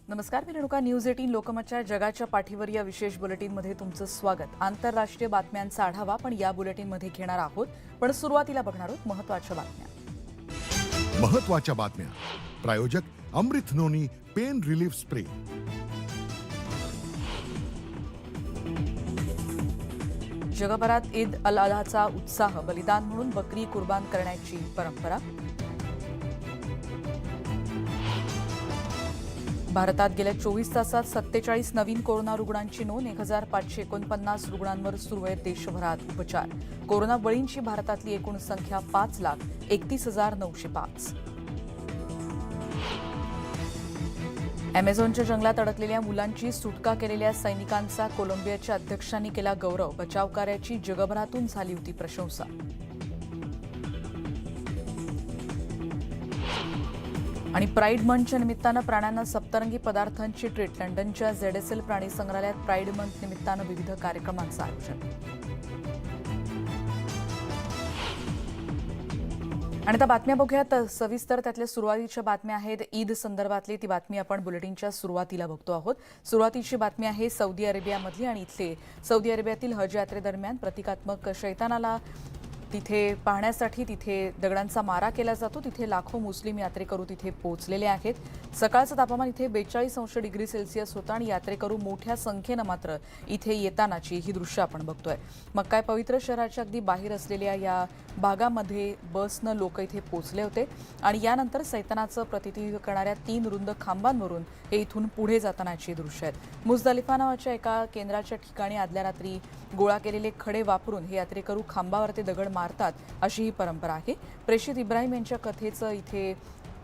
नमस्कार, मी रेणुका. न्यूज 18 लोकमतच्या जगाच्या पाठीवर या विशेष बुलेटिनमध्ये तुमचं स्वागत. आंतरराष्ट्रीय बातम्यांचा आढावा पण या बुलेटिनमध्ये घेणार आहोत. पण सुरुवातीला बघणार आहोत महत्त्वाच्या बातम्या. महत्त्वाच्या बातम्या. प्रायोजक अमृत नोनी पेन रिलीफ स्प्रे. जगभरात ईद अल अधाचा उत्साह. बलिदान म्हणून बकरी कुर्बान करण्याची परंपरा. भारतात गेल्या 24 तासात 47 नवीन कोरोना रुग्णांची नोंद. 1549 रुग्णांवर सुरू आहेत देशभरात उपचार. कोरोना बळींची भारतातली एकूण संख्या 5,31,905. अमेझॉनच्या जंगलात अडकलेल्या मुलांची सुटका केलेल्या सैनिकांचा कोलंबियाच्या अध्यक्षांनी केला गौरव. बचाव कार्याची जगभरातून झाली होती प्रशंसा. आणि प्राईड मंथच्या निमित्तानं प्राण्यांना सप्तरंगी पदार्थांची ट्रीट. लंडनच्या ZSL प्राणी संग्रहालयात प्राईड मंथ निमित्तानं विविध कार्यक्रमांचं आयोजन. आणि आता बातम्या बघूयात सविस्तर. त्यातल्या सुरुवातीच्या बातम्या आहेत ईद संदर्भातली. ती बातमी आपण बुलेटिनच्या सुरुवातीला बघतो आहोत. सुरुवातीची बातमी आहे सौदी अरेबियामधली आणि इथले सौदी अरेबियातील हज यात्रेदरम्यान प्रतिकात्मक शैतानाला तिथे पाहण्यासाठी तिथे दगडांचा मारा केला जातो. तिथे लाखो मुस्लिम यात्रेकरू तिथे पोहोचलेले आहेत. सकाळचं तापमान इथे 42°C होतं आणि यात्रेकरू मोठ्या संख्येनं मात्र इथे येतानाची ही दृश्य आपण बघतोय. मग काय पवित्र शहराच्या अगदी बाहेर असलेल्या या भागामध्ये बसनं लोक इथे पोहोचले होते आणि यानंतर सैतानाचं प्रतिनिधित्व करणाऱ्या 3 रुंद खांबांवरून हे इथून पुढे जातानाची दृश्य आहेत. मुझदलिफा नावाच्या एका केंद्राच्या ठिकाणी आदल्या रात्री गोळा केलेले खडे वापरून हे यात्रेकरू खांबावर ते दगड मारतात अशी ही परंपरा आहे. प्रेषित इब्राहिम यांच्या कथेचं इथे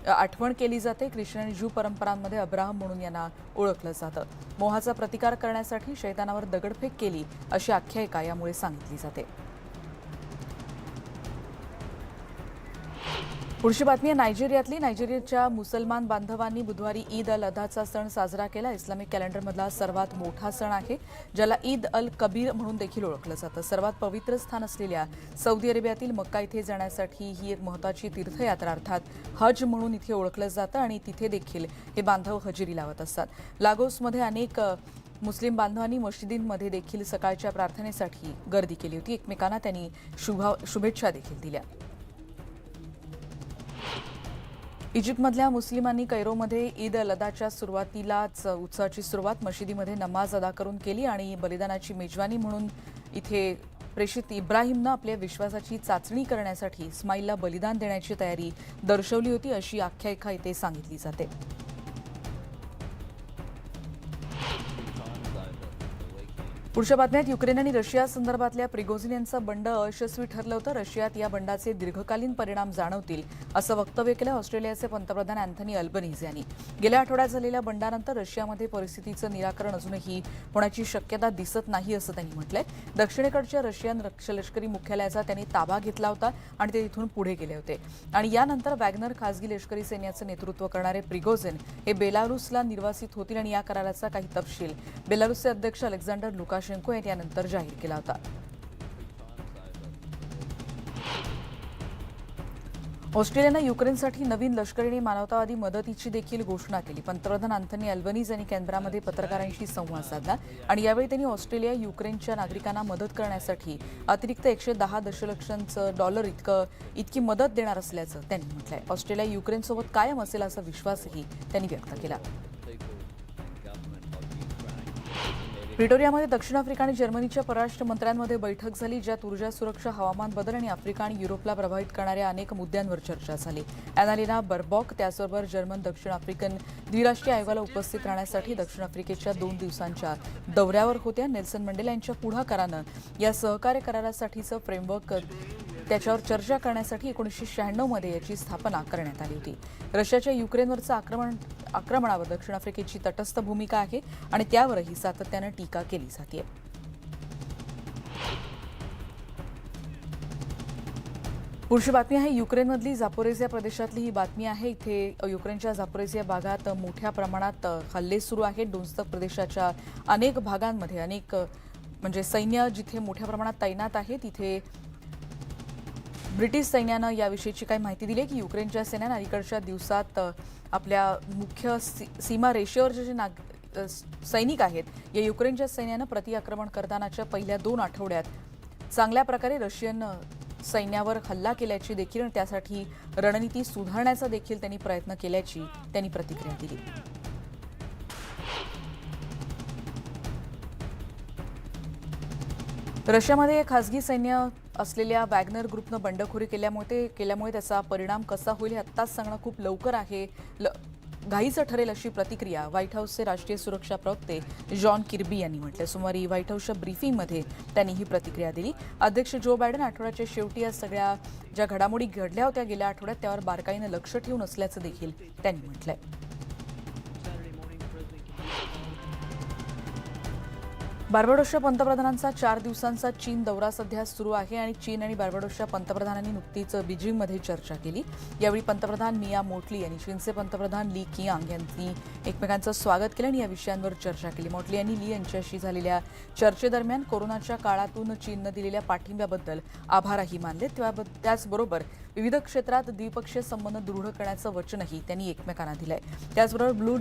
आठवण केली जाते. ख्रिश्चन आणि ज्यू परंपरांमध्ये अब्राहम म्हणून यांना ओळखलं जातं. मोहाचा प्रतिकार करण्यासाठी शैतानावर दगडफेक केली अशी आख्यायिका यामुळे सांगितली जाते. पुढची बातमी आहे नायजेरियातली. नायजेरियाच्या मुसलमान बांधवांनी बुधवारी ईद अल अधाचा सण साजरा केला. इस्लामिक कॅलेंडरमधला सर्वात मोठा सण आहे, ज्याला ईद अल कबीर म्हणून देखील ओळखलं जातं. सर्वात पवित्र स्थान असलेल्या सौदी अरेबियातील मक्का इथे जाण्यासाठी ही एक महत्त्वाची तीर्थयात्रा अर्थात हज म्हणून इथे ओळखलं जातं आणि तिथे देखील हे बांधव हजेरी लावत असतात. लागोसमध्ये अनेक मुस्लिम बांधवांनी मशिदींमध्ये देखील सकाळच्या प्रार्थनेसाठी गर्दी केली होती. एकमेकांना त्यांनी शुभेच्छा देखील दिल्या. इजिप्तमधल्या मुस्लिमांनी कैरोमध्ये ईद अल अधाच्या सुरुवातीलाच उत्सवाची सुरुवात मशिदीमध्ये नमाज अदा करून केली आणि बलिदानाची मेजवानी म्हणून इथे प्रेषित इब्राहिमनं आपल्या विश्वासाची चाचणी करण्यासाठी इस्माईलला बलिदान देण्याची तयारी दर्शवली होती अशी आख्यायिका इथे सांगितली जाते. पुढच्या बातम्यात युक्रेन आणि रशिया संदर्भातल्या प्रिगोझिन यांचं बंड अयशस्वी ठरलं होतं. रशियात या बंडाचे दीर्घकालीन परिणाम जाणवतील असं वक्तव्य केलं ऑस्ट्रेलियाचे पंतप्रधान अँथनी अल्बनीझ यांनी. गेल्या आठवड्यात झालेल्या बंडानंतर रशियामध्ये परिस्थितीचं निराकरण अजूनही होण्याची शक्यता दिसत नाही असं त्यांनी म्हटलंय. दक्षिणेकडच्या रशियन लष्करी मुख्यालयाचा त्यांनी ताबा घेतला होता आणि ते तिथून पुढे गेले होते. आणि यानंतर वॅगनर खासगी लष्करी सैन्याचं नेतृत्व करणारे प्रिगोझिन हे बेलारूसला निर्वासित होतील आणि या कराराचा काही तपशील बेलारूसचे अध्यक्ष अलेक्झांडर लुकाशेंको यांनी यानंतर जाहीर केला होता. ऑस्ट्रेलियानं युक्रेनसाठी नवीन लष्करी आणि मानवतावादी मदतीची देखील घोषणा केली. पंतप्रधान अँथनी अल्बनीझ यांनी कॅनबरामध्ये पत्रकारांशी संवाद साधला आणि यावेळी त्यांनी ऑस्ट्रेलिया युक्रेनच्या नागरिकांना मदत करण्यासाठी अतिरिक्त $110 दशलक्ष इतकी मदत देणार असल्याचं त्यांनी म्हटलंय. ऑस्ट्रेलिया युक्रेनसोबत कायम असेल असा विश्वासही त्यांनी व्यक्त केला. प्रिटोरियामध्ये दक्षिण आफ्रिका आणि जर्मनीच्या परराष्ट्र मंत्र्यांमध्ये बैठक झाली, ज्यात ऊर्जा सुरक्षा, हवामान बदल आणि आफ्रिका आणि युरोपला प्रभावित करणाऱ्या अनेक मुद्द्यांवर चर्चा झाली. अॅनालिना बर्बॉक त्याचबरोबर जर्मन दक्षिण आफ्रिकन द्विराष्ट्रीय आयोगाला उपस्थित राहण्यासाठी दक्षिण आफ्रिकेच्या 2 दिवसांच्या दौऱ्यावर होत्या. नेल्सन मंडेला यांच्या पुढाकारानं या सहकार्य करारासाठीचं फ्रेमवर्क त्याच्यावर चर्चा करण्यासाठी 1996 मध्ये याची स्थापना करण्यात आली होती. रशियाच्या युक्रेनवरचं आक्रमणावर दक्षिण आफ्रिकेची तटस्थ भूमिका आहे आणि त्यावरही सातत्यानं टीका केली जाते. पुढची बातमी आहे युक्रेनमधली जापोरेझिया प्रदेशातली ही बातमी आहे. इथे युक्रेनच्या जापोरेझिया भागात मोठ्या प्रमाणात हल्ले सुरू आहेत. डोन्स्क प्रदेशाच्या अनेक भागांमध्ये सैन्य जिथे मोठ्या प्रमाणात तैनात आहे तिथे ब्रिटिश सैन्यानं याविषयीची काही माहिती दिली आहे की युक्रेनच्या सैन्यानं अलीकडच्या दिवसात आपल्या मुख्य सीमा रेषेवरचे जे सैनिक आहेत या युक्रेनच्या सैन्यानं प्रतिआक्रमण करतानाच्या पहिल्या 2 आठवड्यात चांगल्या प्रकारे रशियन सैन्यावर हल्ला केल्याची देखील आणि त्यासाठी रणनीती सुधारण्याचा देखील त्यांनी प्रयत्न केल्याची त्यांनी प्रतिक्रिया दिली. रशियामध्ये खासगी सैन्य असलेल्या वॅगनर ग्रुपनं बंडखोरी केल्यामुळे त्याचा परिणाम कसा होईल हे आत्ताच सांगणं खूप लवकर आहे, घाईचं ठरेल अशी प्रतिक्रिया व्हाईट हाऊसचे राष्ट्रीय सुरक्षा प्रवक्ते जॉन किर्बी यांनी म्हटलं. सोमवारी व्हाईट हाऊसच्या ब्रीफिंगमध्ये त्यांनी ही प्रतिक्रिया दिली. अध्यक्ष जो बायडन आठवड्याच्या शेवटी या सगळ्या ज्या घडामोडी घडल्या होत्या गेल्या आठवड्यात त्यावर बारकाईनं लक्ष ठेवून असल्याचं देखील त्यांनी म्हटलंय. बार्बाडोसच्या पंतप्रधानांचा 4 दिवसांचा चीन दौरा सध्या सुरू आहे आणि चीन आणि बार्बाडोसच्या पंतप्रधानांनी नुकतीच बीजिंगमध्ये चर्चा केली. यावेळी पंतप्रधान मिया मोटली यांनी चीनचे पंतप्रधान ली कियांग यांनी एकमेकांचं स्वागत केलं आणि या विषयांवर चर्चा केली. मोटली यांनी ली यांच्याशी झालेल्या चर्चेदरम्यान कोरोनाच्या काळातून चीननं दिलेल्या पाठिंब्याबद्दल आभारही मानले. त्याचबरोबर विविध क्षेत्रात द्विपक्षीय संबंध दृढ करण्याचं वचनही त्यांनी एकमेकांना दिलंय. त्याचबरोबर ब्लू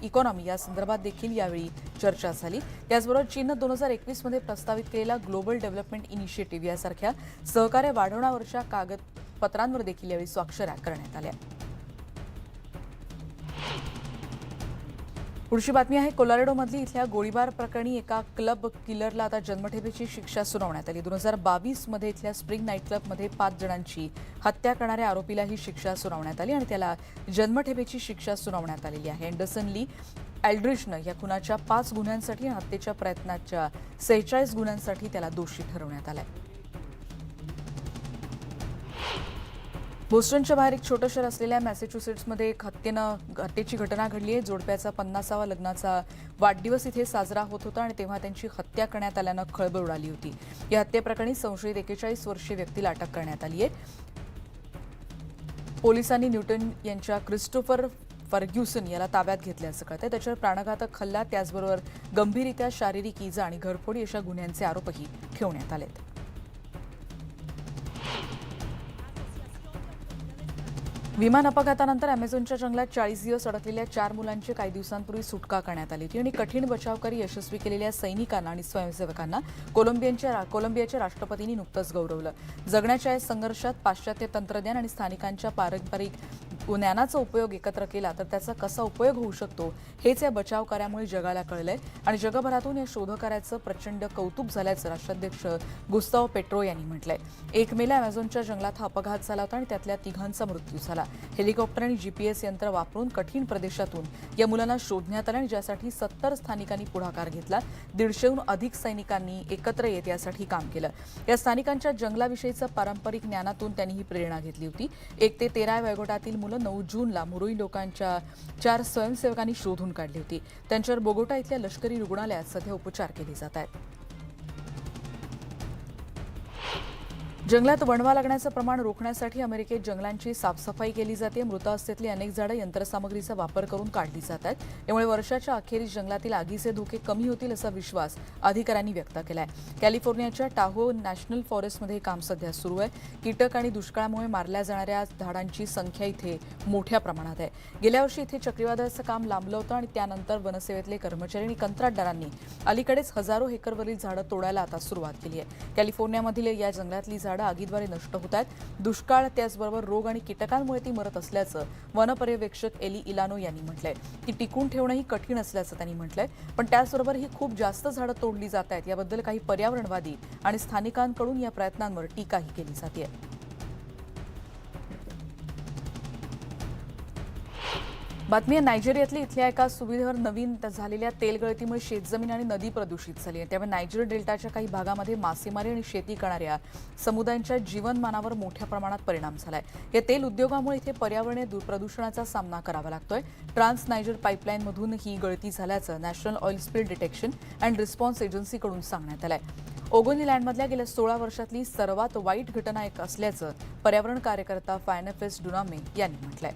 इकॉनॉमी या संदर्भात देखील यावेळी चर्चा झाली. त्याचबरोबर चीननं 2021 मध्ये प्रस्तावित केलेला ग्लोबल डेव्हलपमेंट इनिशिएटिव्ह यासारख्या सहकार्य वाढवण्यावरच्या कागदपत्रांवर देखील यावेळी स्वाक्षऱ्या करण्यात आल्या. पुढची बातमी आहे कोलोराडोमधली इथल्या गोळीबार प्रकरणी एका क्लब किलरला आता जन्मठेपेची शिक्षा सुनावण्यात आली. 2022 मध्ये इथल्या स्प्रिंग नाईट क्लबमध्ये 5 जणांची हत्या करणाऱ्या आरोपीला ही शिक्षा सुनावण्यात आली आणि त्याला जन्मठेपेची शिक्षा सुनावण्यात आलेली आहे. अँडरसन ली एल्ड्रिचनं या खुनाच्या 5 गुन्ह्यांसाठी आणि हत्येच्या प्रयत्नाच्या 46 गुन्ह्यांसाठी त्याला दोषी ठरवण्यात आलंय. बोस्टनच्या बाहेर एक छोटं शहर असलेल्या मॅसेच्युसेट्समध्ये एक हत्येची घटना घडली आहे. जोडप्याचा 50वा लग्नाचा वाढदिवस इथे साजरा होत होता आणि तेव्हा त्यांची हत्या करण्यात आल्यानं खळबळ उडाली होती. या हत्येप्रकरणी संशयित 41 वर्षीय व्यक्तीला अटक करण्यात आली आहे. पोलिसांनी न्यूटन यांच्या क्रिस्टोफर फर्ग्युसन याला ताब्यात घेतल्याचं कळतंय. त्याच्यावर प्राणघातक हल्ला त्याचबरोबर गंभीररित्या शारीरिक इजा आणि घरफोडी अशा गुन्ह्यांचे आरोपही ठेवण्यात आलेत. विमान अपघातानंतर अमेझॉनच्या जंगलात 40 दिवस अडकलेल्या 4 मुलांची काही दिवसांपूर्वी सुटका करण्यात आली होती आणि कठीण बचावकारी यशस्वी केलेल्या सैनिकांना आणि स्वयंसेवकांना कोलंबियाच्या राष्ट्रपतींनी नुकतंच गौरवलं. जगण्याच्या या संघर्षात पाश्चात्य तंत्रज्ञान आणि स्थानिकांच्या पारंपरिक ज्ञानाचा उपयोग एकत्र केला तर त्याचा कसा उपयोग होऊ शकतो हेच या बचावकार्यामुळे जगाला कळलंय आणि जगभरातून या शोधकार्याचं प्रचंड कौतुक झाल्याचं राष्ट्राध्यक्ष गुस्ताव पेट्रो यांनी म्हटलंय. 1 मेला अमेझॉनच्या जंगलात हा अपघात झाला होता आणि त्यातल्या 3घांचा मृत्यू झाला. हेलिकॉप्टर आणि जीपीएस यंत्र वापरून कठीण प्रदेशातून या मुलांना शोधण्यात आलं आणि ज्यासाठी 70 स्थानिकांनी पुढाकार घेतला. 150हून अधिक सैनिकांनी एकत्र येत यासाठी काम केलं. या स्थानिकांच्या जंगलाविषयीचं पारंपरिक ज्ञानातून त्यांनी ही प्रेरणा घेतली होती. 1 ते 13 वयोगटातील मुलं 9 जूनला मुरुई लोकांच्या 4 स्वयंसेवकांनी शोधून काढली होती. त्यांच्यावर बोगोटा इथल्या लष्करी रुग्णालयात सध्या उपचार केले जात आहेत. जंगलात वणवा लागण्याचं प्रमाण रोखण्यासाठी अमेरिकेत जंगलांची साफसफाई केली जाते. मृत अवस्थेतली अनेक झाडं यंत्रसामग्रीचा वापर करून काढली जात आहेत. यामुळे वर्षाच्या अखेरीस जंगलातील आगीचे धोके कमी होतील असा विश्वास अधिकाऱ्यांनी व्यक्त केलाय. कॅलिफोर्नियाच्या टाहो नॅशनल फॉरेस्टमध्ये काम सध्या सुरू आहे. कीटक आणि दुष्काळामुळे मारल्या जाणाऱ्या झाडांची संख्या इथे मोठ्या प्रमाणात आहे. गेल्या वर्षी इथे चक्रीवादळाचं काम लांबलं होतं आणि त्यानंतर वनसेवेतले कर्मचारी आणि कंत्राटदारांनी अलीकडेच हजारो हेक्टरवरील झाडं तोडायला आता सुरुवात केली आहे. कॅलिफोर्नियामधील या जंगलातली झाडं आगीद्वारे नष्ट होत आहेत. दुष्काळ त्याचबरोबर रोग आणि कीटकांमुळे ती मरत असल्याचं वनपर्यवेक्षक एली इलानो यांनी म्हटलंय. ती टिकून ठेवणंही कठीण असल्याचं त्यांनी म्हटलंय. पण त्याचबरोबर ही खूप जास्त झाडं तोडली जात आहेत याबद्दल काही पर्यावरणवादी आणि स्थानिकांकडून या प्रयत्नांवर टीकाही केली जाते. बातमी आहे नायजेरियातली इथल्या एका सुविधेवर नवीन झालेल्या तेलगळतीमुळे शेतजमीन आणि नदी प्रदूषित झाली आहे. त्यामुळे नायजेर डेल्टाच्या काही भागामध्ये मासेमारी आणि शेती करणाऱ्या समुदायांच्या जीवनमानावर मोठ्या प्रमाणात परिणाम झालाय. या तेल उद्योगामुळे इथे पर्यावरणीय प्रदूषणाचा सामना करावा लागतोय. ट्रान्स नायजर पाईपलाईनमधून ही गळती झाल्याचं national oil spill detection and response एजन्सीकडून सांगण्यात आलंय. ओगोनीलँडमधल्या गेल्या 16 वर्षातली सर्वात वाईट घटना एक असल्याचं पर्यावरण कार्यकर्ता फायनफेस डुनामे यांनी म्हटलंय.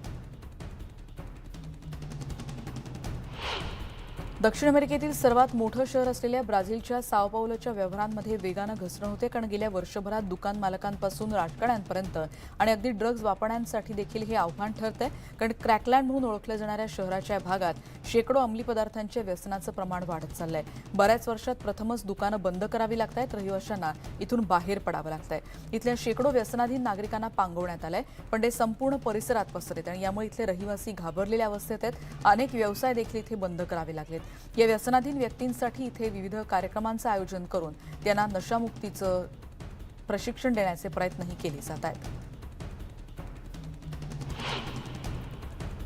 दक्षिण अमेरिकेतील सर्वात मोठं शहर असलेल्या ब्राझीलच्या साओ पाउलोच्या व्यवहारांमध्ये वेगानं घसरण होते, कारण गेल्या वर्षभरात दुकान मालकांपासून राजकारण्यांपर्यंत आणि अगदी ड्रग्ज वापरण्यांसाठी देखील हे आव्हान ठरतंय. कारण क्रॅकलँड म्हणून ओळखल्या जाणाऱ्या शहराच्या भागात शेकडो अंमली पदार्थांच्या व्यसनाचं प्रमाण वाढत चाललंय. बऱ्याच वर्षात प्रथमच दुकानं बंद करावी लागतायत, रहिवाशांना इथून बाहेर पडावं लागतंय. इथल्या शेकडो व्यसनाधीन नागरिकांना पांगवण्यात आलंय, पण ते संपूर्ण परिसरात पसरलेत आणि यामुळे इथले रहिवासी घाबरलेल्या अवस्थेत आहेत. अनेक व्यवसाय देखील इथे बंद करावे लागलेत. या व्यसनाधीन व्यक्तींसाठी इथे विविध कार्यक्रमांचं आयोजन करून त्यांना नशामुक्तीचं प्रशिक्षण देण्याचे प्रयत्नही केले जात आहेत.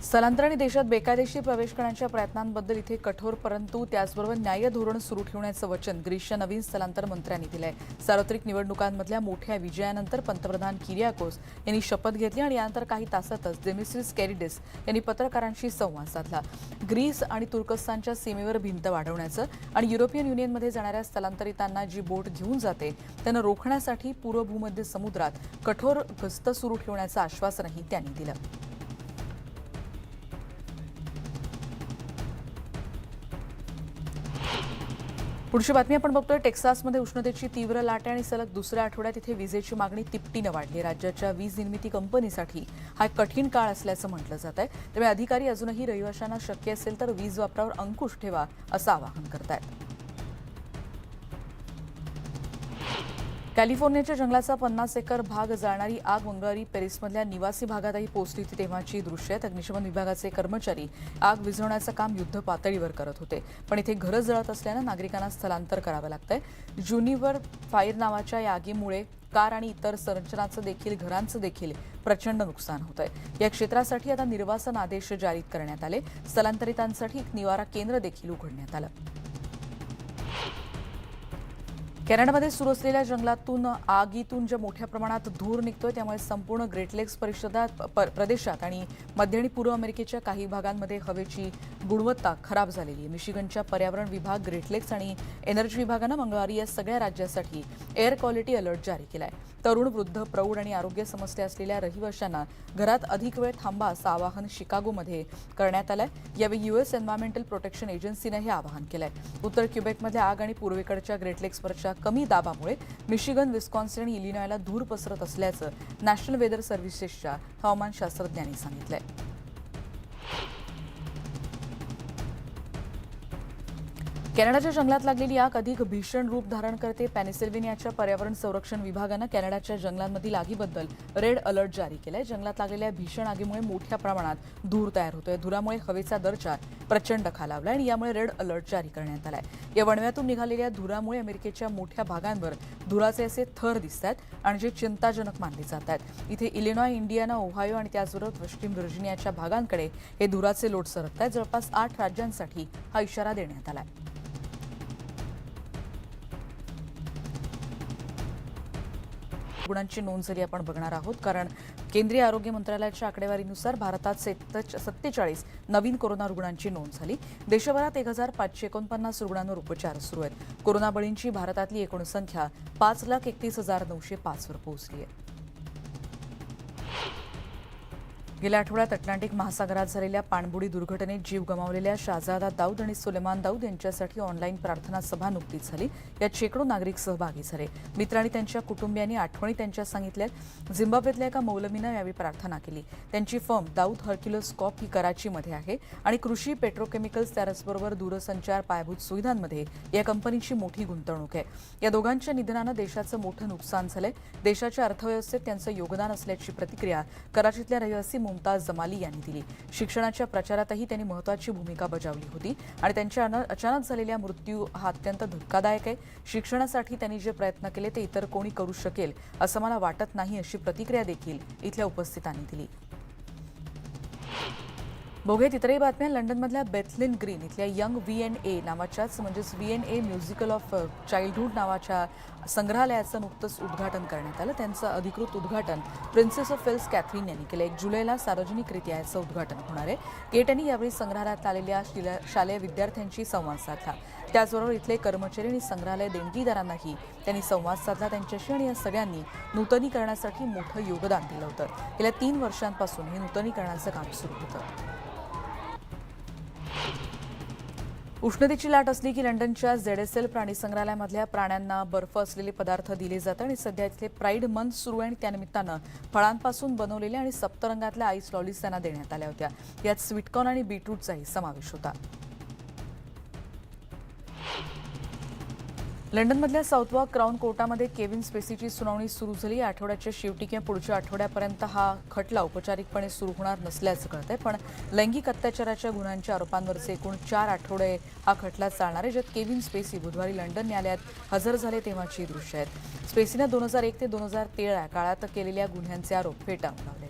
स्थलांतरण देशात बेकायदेशीर प्रवेश करण्याच्या प्रयत्नांबद्दल इथे कठोर परंतु त्याचबरोबर न्याय्य धोरण सुरू ठेवण्याचं वचन ग्रीसच्या नवीन स्थलांतरण मंत्र्यांनी दिलंय. सार्वत्रिक निवडणुकांमधल्या मोठ्या विजयानंतर पंतप्रधान किरियाकोस यांनी शपथ घेतली आणि यानंतर काही तासातच दिमित्रिस कॅरिडिस यांनी पत्रकारांशी संवाद साधला. ग्रीस आणि तुर्कस्तानच्या सीमेवर भिंत वाढवण्याचं आणि युरोपियन युनियनमध्ये जाणाऱ्या स्थलांतरितांना जी बोट घेऊन जाते त्यांना रोखण्यासाठी पूर्व भूमध्य समुद्रात कठोर गस्त सुरू ठेवण्याचं आश्वासनही त्यांनी दिलं. पुढची बातमी आपण बघतोय. टेक्सासमध्ये उष्णतेची तीव्र लाट आहे आणि सलग दुसऱ्या आठवड्यात इथे विजेची मागणी तिपटीनं वाढली. राज्याच्या वीज निर्मिती कंपनीसाठी हा एक कठीण काळ असल्याचं म्हटलं जात आहे. त्यामुळे अधिकारी अजूनही रहिवाशांना शक्य असेल तर वीज वापरावर अंकुश ठेवा असं आवाहन करतायत. कॅलिफोर्नियाच्या जंगलाचा 50 एकर भाग जाळणारी आग मंगळवारी पॅरिसमधल्या निवासी भागातही पोहोचली होती, तेव्हाची दृश्य आहेत. अग्निशमन विभागाचे कर्मचारी आग विझवण्याचं काम युद्ध पातळीवर करत होते, पण इथे घरं जळत असल्यानं नागरिकांना स्थलांतर करावं लागतंय. ज्युनिवर फायर नावाच्या या आगीमुळे कार आणि इतर संरचनांचं घरांचं देखील प्रचंड नुकसान होत आहे. या क्षेत्रासाठी आता निर्वासन आदेश जारी करण्यात आले. स्थलांतरितांसाठी एक निवारा केंद्र देखील उघडण्यात आलं. कॅनडामध्ये सुरू असलेल्या जंगलातून आगीतून ज्या मोठ्या प्रमाणात धूर निघतोय त्यामुळे संपूर्ण ग्रेट लेक्स प्रदेशात आणि मध्य आणि पूर्व अमेरिकेच्या काही भागांमध्ये हवेची गुणवत्ता खराब झालेली आहे. मिशिगनच्या पर्यावरण विभाग, ग्रेट लेक्स आणि एनर्जी विभागानं मंगळवारी या सगळ्या राज्यासाठी एअर क्वालिटी अलर्ट जारी केलाय. तरुण, वृद्ध, प्रौढ आणि आरोग्य समस्या असलेल्या रहिवाशांना घरात अधिक वेळ थांबा असं आवाहन शिकागोमध्ये करण्यात आलंय. यावेळी युएस एन्व्हायरमेंटल प्रोटेक्शन एजन्सीनं हे आवाहन केलंय. उत्तर क्युबेकमधल्या आग आणि पूर्वेकडच्या ग्रेट लेक्सवरच्या कमी दाबामुळे मिशिगन, विस्कॉन्सिन आणि इलिनॉयला धूर पसरत असल्याचं नॅशनल वेदर सर्व्हिसेसच्या हवामान शास्त्रज्ञांनी सांगितलंय. कॅनडाच्या जंगलात लागलेली आग अधिक भीषण रूप धारण करते. पेनिसिल्व्हेनियाच्या पर्यावरण संरक्षण विभागानं कॅनडाच्या जंगलांमधील आगीबद्दल रेड अलर्ट जारी केलाय. जंगलात लागलेल्या भीषण आगीमुळे मोठ्या प्रमाणात धूर तयार होतोय. धुरामुळे हवेचा दर्जा प्रचंड खालावलाय आणि यामुळे रेड अलर्ट जारी करण्यात आलाय. या वणव्यातून निघालेल्या धुरामुळे अमेरिकेच्या मोठ्या भागांवर धुराचे असे थर दिसत आहेत आणि जे चिंताजनक मानले जात आहेत. इथे इलिनॉय, इंडियाना, ओहायो आणि त्याचबरोबर पश्चिम व्हर्जिनियाच्या भागांकडे हे धुराचे लोट सरकत आहेत. जवळपास 8 राज्यांसाठी हा इशारा देण्यात आलाय. रुग्णांची नोंद झाली आपण बघणार आहोत, कारण केंद्रीय आरोग्य मंत्रालयाच्या आकडेवारीनुसार भारतात 47 नवीन कोरोना रुग्णांची नोंद झाली. देशभरात 1549 रुग्णांवर उपचार सुरू आहेत. कोरोना बळींची भारतातली एकूण संख्या 5,31,905 वर पोहोचली आहे. गेल्या आठवड्यात अटलांटिक महासागरात झालेल्या पाणबुडी दुर्घटनेत जीव गमावलेल्या शाहजादा दाऊद आणि सुलेमान दाऊद यांच्यासाठी ऑनलाईन प्रार्थना सभा नुकतीच झाली. यात शेकडो नागरिक सहभागी झाले. मित्र आणि त्यांच्या कुटुंबियांनी आठवणी त्यांच्या सांगितल्या. झिम्बाब्वेतल्या एका मौलमीनं यावेळी प्रार्थना केली. त्यांची फर्म दाऊद हर्क्युलस कॉप ही कराचीमध्ये आहे आणि कृषी, पेट्रोकेमिकल्स त्याचबरोबर दूरसंचार पायाभूत सुविधांमध्ये या कंपनीची मोठी गुंतवणूक आहे. या दोघांच्या निधनानं देशाचं मोठं नुकसान झालंय. देशाच्या अर्थव्यवस्थेत त्यांचं योगदान असल्याची प्रतिक्रिया कराचीतल्या रहिवासी मुमताज जमाली यांनी दिली. शिक्षणाच्या प्रचारातही त्यांनी महत्त्वाची भूमिका बजावली होती आणि त्यांच्या अचानक झालेल्या मृत्यू हा अत्यंत धक्कादायक आहे. शिक्षणासाठी त्यांनी जे प्रयत्न केले ते इतर कोणी करू शकेल असं मला वाटत नाही, अशी प्रतिक्रिया देखील इथल्या उपस्थितांनी दिली. बघूयात इतरही बातम्या. लंडनमधल्या बेथलिन ग्रीन इथल्या यंग V&A नावाच्याच म्हणजेच V&A म्युझिकल ऑफ चाइल्डहुड नावाच्या संग्रहालयाचं नुकतंच उद्घाटन करण्यात आलं. त्यांचं अधिकृत उद्घाटन प्रिन्सेस ऑफ वेल्स कॅथरीन यांनी केलं. 1 जुलैला सार्वजनिकरित्या याचं उद्घाटन होणार आहे. केट यांनी यावेळी संग्रहालयात आलेल्या शालेय विद्यार्थ्यांशी संवाद साधला. त्याचबरोबर इथले कर्मचारी आणि संग्रहालय देणगीदारांनाही त्यांनी संवाद साधला त्यांच्याशी आणि या सगळ्यांनी नूतनीकरणासाठी मोठं योगदान दिलं होतं. गेल्या 3 वर्षांपासून हे नूतनीकरणाचं काम सुरू होतं. उष्णतेची लाट असली की लंडनच्या ZSL प्राणी संग्रहालयामधल्या प्राण्यांना बर्फ असलेले पदार्थ दिले जातात आणि सध्या इथले प्राईड मंथ सुरू आहे आणि त्यानिमित्तानं फळांपासून बनवलेल्या आणि सप्तरंगातल्या आईस लॉलीज त्यांना देण्यात आल्या होत्या. यात स्वीटकॉर्न आणि बीटरूटचाही समावेश होता. लंडनमधल्या साऊथवॉर्क क्राऊन कोर्टामध्ये केविन स्पेसीची सुनावणी सुरू झाली. आठवड्याच्या शेवटी किंवा पुढच्या आठवड्यापर्यंत हा खटला औपचारिकपणे सुरू होणार नसल्याचं कळतंय. पण लैंगिक अत्याचाराच्या गुन्ह्यांच्या आरोपांवरचे एकूण 4 आठवडे हा खटला चालणार आहे, ज्यात केविन स्पेसी बुधवारी लंडन न्यायालयात हजर झाले तेव्हाची दृश्य आहेत. स्पेसीनं 2001 ते 2013 या काळात केलेल्या गुन्ह्यांचे आरोप फेटाळून लावले.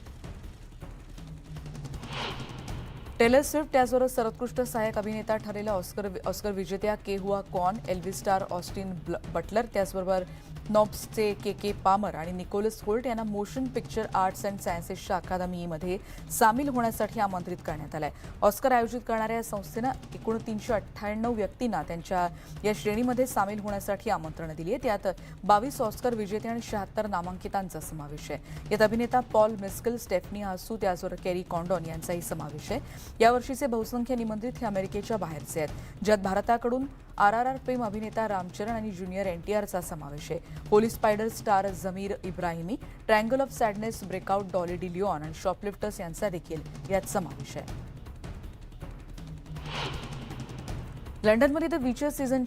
टेलर स्विफ्ट त्याचबरोबर सर्वोत्कृष्ट सहाय्यक अभिनेता ठरलेल्या ऑस्कर विजेत्या केहुआ कॉन, एल्विस स्टार ऑस्टिन बटलर, त्याचबरोबर नॉब्सचे के पामर आणि निकोलस होल्ट यांना मोशन पिक्चर आर्ट्स अँड सायन्सेसच्या अकादमीमध्ये सामील होण्यासाठी आमंत्रित करण्यात आलंय. ऑस्कर आयोजित करणाऱ्या या संस्थेनं एकूण 398 व्यक्तींना त्यांच्या या श्रेणीमध्ये सामील होण्यासाठी आमंत्रण दिली आहे. त्यात 22 ऑस्कर विजेते आणि 76 नामांकितांचा समावेश आहे. यात अभिनेता पॉल मेस्कल, स्टेफनी आसू, त्याचबरोबर केरी कॉन्डॉन यांचाही समावेश आहे. यावर्षीचे बहुसंख्य निमंत्रित हे अमेरिकेच्या बाहेरचे आहेत, ज्यात भारताकडून RRR फेम अभिनेता रामचरण आणि ज्युनियर NTRचा समावेश आहे. Holy Spider star Zamir Ebrahimi, Triangle of Sadness breakout Dolly de Leon आणि शॉपलिफ्टर्स यांचा देखील यात समावेश आहे. लंडनमध्ये द विचर सीझन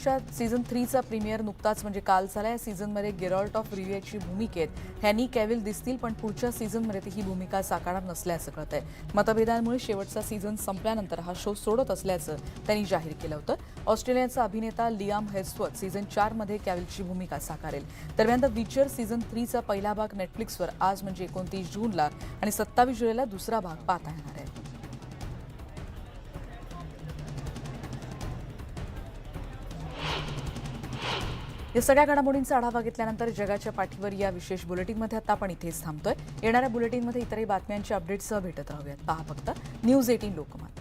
3चा प्रीमियर नुकताच म्हणजे काल झाला. या सीझनमध्ये गेरॉल्ट ऑफ रिव्हियाची भूमिकेत हॅनी कॅव्हिल दिसतील, पण पुढच्या सीझनमध्ये ती ही भूमिका साकारणार नसल्याचं कळतंय. मतभेदांमुळे शेवटचा सीझन संपल्यानंतर हा शो सोडत असल्याचं त्यांनी जाहीर केलं होतं. ऑस्ट्रेलियाचा अभिनेता लियाम हेम्सवर्थ सीझन 4मध्ये कॅव्हिलची भूमिका साकारेल. दरम्यान द विचर सीझन 3चा पहिला भाग नेटफ्लिक्सवर आज म्हणजे 29 जूनला आणि 27 जुलैला दुसरा भाग पाहता येणार आहे. या सगळ्या घडामोडींचा आढावा घेतल्यानंतर जगाच्या पाठीवर या विशेष बुलेटिनमध्ये आता आपण इथेच थांबतोय. येणाऱ्या बुलेटिनमध्ये इतरही बातम्यांच्या अपडेट्ससह भेटत राहूयात. पहा फक्त न्यूज 18 लोकमत.